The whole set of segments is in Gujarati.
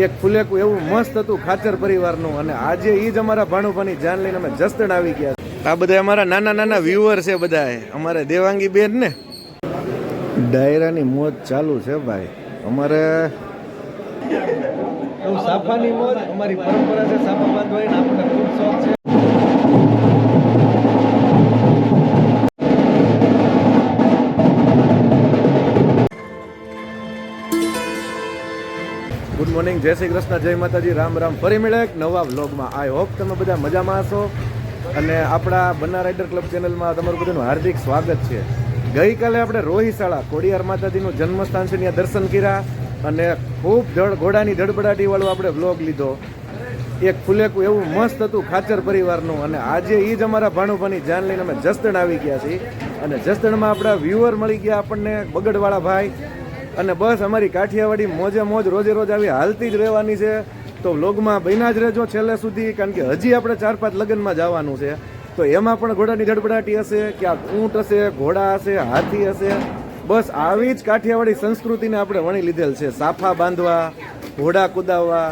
એક ફુલેકું એવું મસ્ત હતું ખાચર પરિવારનું, અને આજે એ જ અમારા ભાણુભાની જાન લઈને અમે જસદણ આવી ગયા. આ બધા અમારા નાના નાના વ્યુઅર છે, બધા અમારે દેવાંગી બેન ને ડાયરાની મોજ ચાલુ છે ભાઈ. અમારે સાફાની મોજ, અમારી પરંપરા છે સાફા બાંધવાની, આપણને ખૂબ શોખ છે. ગુડ મોર્નિંગ, જય શ્રી કૃષ્ણ, જય માતાજી, રામ રામ. ફરી મળે એક નવા વ્લોગમાં. આઈ હોપ તમે બધા મજામાં હશો, અને આપણા બન્ના રાઇડર ક્લબ ચેનલમાં તમારું બધાનું હાર્દિક સ્વાગત છે. ગઈકાલે આપણે રોહિશાળા ખોડિયાર માતાજીનું જન્મસ્થાન છે ત્યાં દર્શન કર્યા, અને ખૂબ ઘોડાની ધડબડાટી વાળો આપણે વ્લોગ લીધો. એક ફુલેકું એવું મસ્ત હતું ખાચર પરિવારનું, અને આજે એ જ અમારા ભાણુભાની જાન લઈને અમે જસદણ આવી ગયા છીએ. અને જસદણમાં આપણા વ્યુઅર મળી ગયા આપણને, બગડવાળા ભાઈ. અને બસ અમારી કાઠિયાવાડી મોજે મોજ રોજે રોજ આવી હાલતી જ રહેવાની છે. તો વ્લોગમાં બન્યા જ રહેજો છેલ્લે સુધી, કારણ કે હજી આપણે 4-5 લગ્નમાં જવાનું છે. તો એમાં પણ ઘોડાની ધડબડાટી હશે, ક્યાંક ઊંટ હશે, ઘોડા હશે, હાથી હશે. બસ આવી જ કાઠિયાવાડી સંસ્કૃતિને આપણે વણી લીધેલ છે. સાફા બાંધવા, ઘોડા કુદાવવા,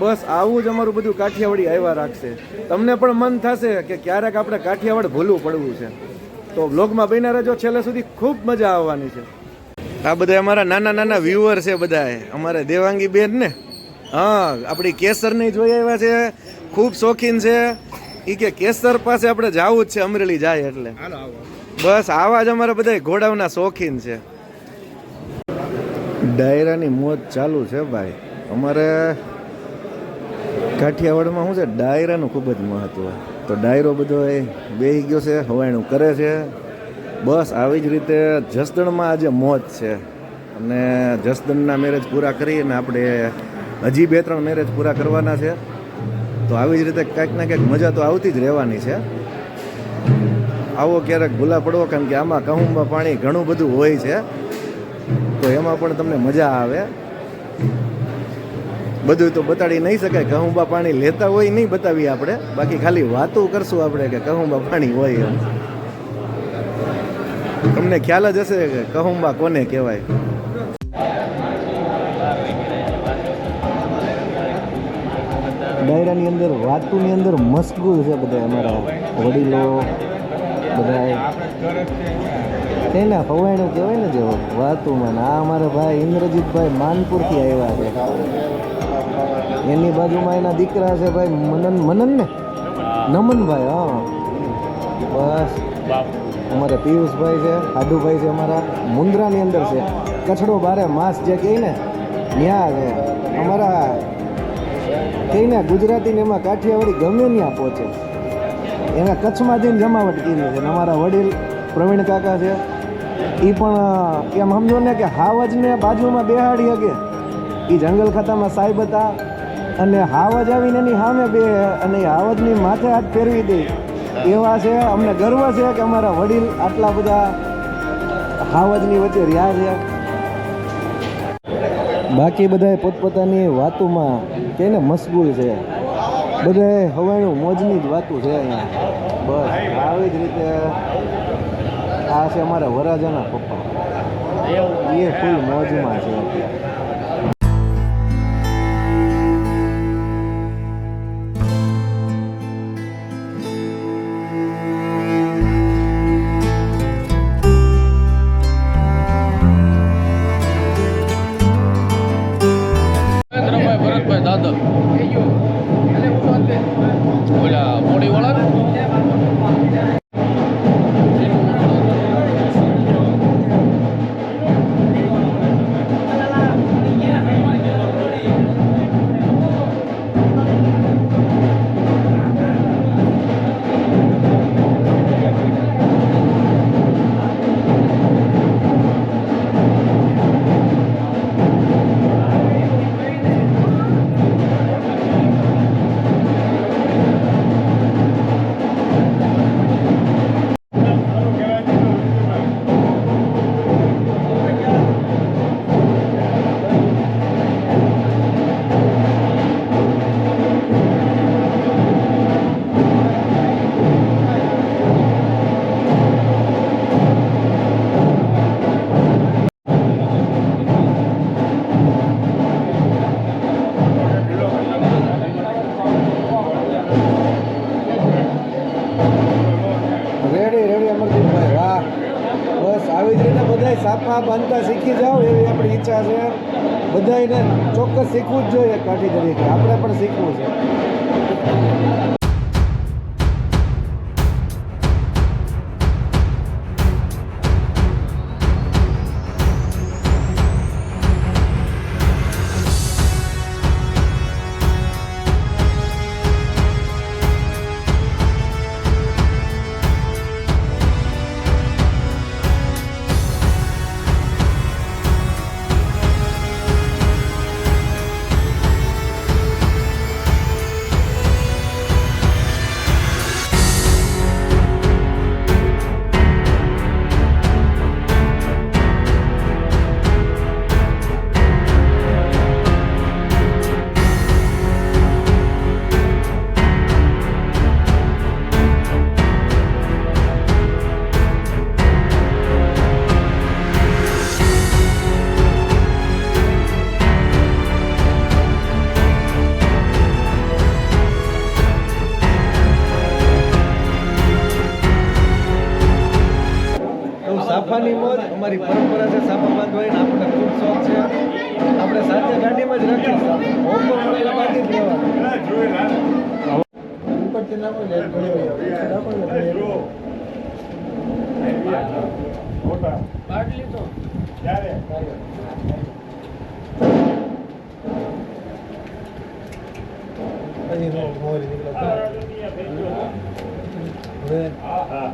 બસ આવું જ અમારું બધું કાઠિયાવાડી આવ્યા રાખશે. તમને પણ મન થશે કે ક્યારેક આપણે કાઠિયાવાડ ભૂલવું પડવું છે. તો વ્લોગમાં બન્યા રહેજો છેલ્લે સુધી, ખૂબ મજા આવવાની છે. આ બધા અમારા નાના નાના વ્યુઅર છે, બધા અમારે દેવાંગી બેન ને આપણી કેસર ને જોઈ આવ્યા છે, ખૂબ શોખીન છે. એ કે કેસર પાસે આપણે જવું જ છે અમરેલી જાય એટલે. બસ આવા જ અમારા બધા ઘોડાઓના શોખીન છે. ડાયરાની મોજ ચાલુ છે ભાઈ. અમારે કાઠિયાવાડમાં શું છે, ડાયરાનું ખૂબ જ મહત્વ. તો ડાયરો બધો બેસી ગયો છે, હવાયણું કરે છે. બસ આવી જ રીતે જસદણમાં આજે મોજ છે. અને જસદણના મેરેજ પૂરા કરીને આપણે હજી 2-3 મેરેજ પૂરા કરવાના છે. તો આવી જ રીતે કાંઈક ના કાંઈક મજા તો આવતી જ રહેવાની છે. આવો ક્યારેક ભૂલા પડવો, કારણ કે આમાં કહુંબા પાણી ઘણું બધું હોય છે. તો એમાં પણ તમને મજા આવે. બધું તો બતાડી નહીં શકાય, કહુંબા પાણી લેતા હોય નહીં બતાવીએ આપણે, બાકી ખાલી વાતો કરશું આપણે કે કહુંબા પાણી હોય એમ. તમને ખ્યાલ જ હશે કે કહુંબા કોને કહેવાય. ડાયરાની અંદર વાતુની અંદર મશગુલ છે બધા અમારા વડીલો, બધા તેના ફવાયણું કહેવાય ને જે વાતુમાં. આ અમારા ભાઈ ઇન્દ્રજીતભાઈ માનપુરથી આવ્યા છે. એની બાજુમાં એના દીકરા છે ભાઈ મનન ને નમનભાઈ. હા બસ અમારે પિયુષભાઈ છે, હાડુભાઈ છે, અમારા મુંદ્રાની અંદર છે. કચડો બારે માસ જે કહે ને ત્યાં છે અમારા. કહીને ગુજરાતીને એમાં કાઠિયાવાડી ગમે ત્યાં પહોંચે. એના કચ્છમાં જઈને જમાવટ કરી છે. અમારા વડીલ પ્રવીણ કાકા છે, એ પણ એમ સમજો ને કે હાવજને બાજુમાં બેહાડી શકે. એ જંગલ ખાતામાં સાહેબ હતા, અને હાવજ આવીને એની સામે બે, અને હાવજની માથે હાથ ફેરવી દે એવા છે. અમને ગર્વ છે કે અમારા વડીલ આટલા બધા હાવજની વચ્ચે રહ્યા છે. બાકી બધા પોતપોતાની વાતોમાં કહીને મશગુલ છે. બધાએ હવાણું મોજની જ વાતો છે અહીંયા. બસ આવી જ રીતે આ છે અમારા વરાજાના પપ્પા, એ ફૂલ મોજમાં છે અત્યારે. બધા શીખી જાઓ એવી આપણી ઈચ્છા છે. બધાને ચોક્કસ શીખવું જ જોઈએ કાઠી તરીકે. આપણે પણ શીખવું છે. સાફાની મોજ અમારી પરંપરા છે. સાફા બાંધવાની આપણને ખૂબ શોખ છે. આપણે સાથે ગાડીમાં જ રાખીએ. હોમવર્ક મળેલા બાકી જ રહેવાનું. ઉપરથી નાખો ને નાખો ને મોટા બાટલી તો ક્યારે અહીં નો મોરી નીકળો હવે હા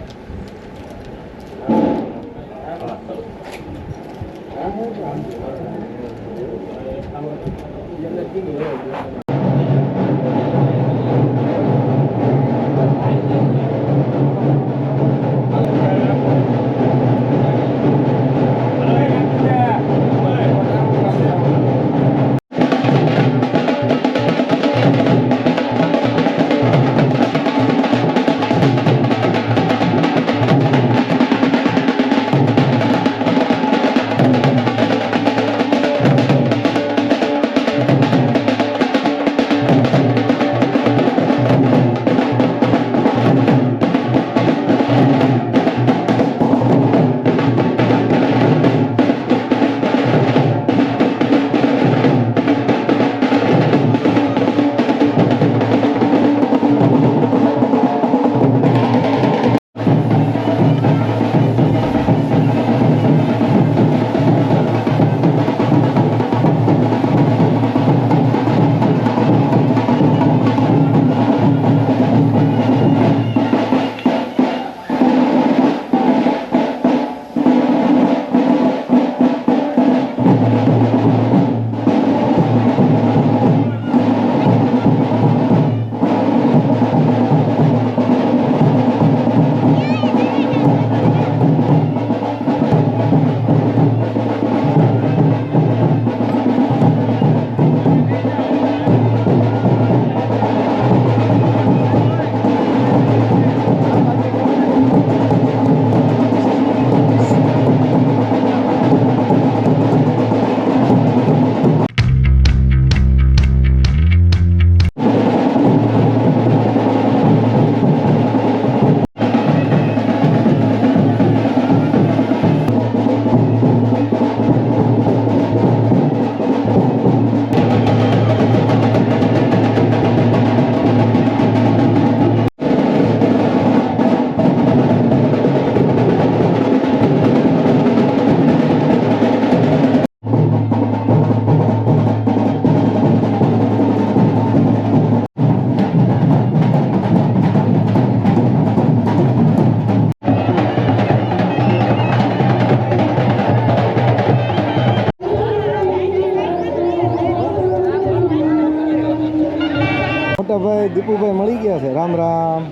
મોટા ભાઈ દીપુભાઈ મળી ગયા છે. રામ રામ.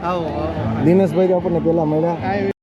આવો દિનેશભાઈ તો આપણને પહેલા મળ્યા.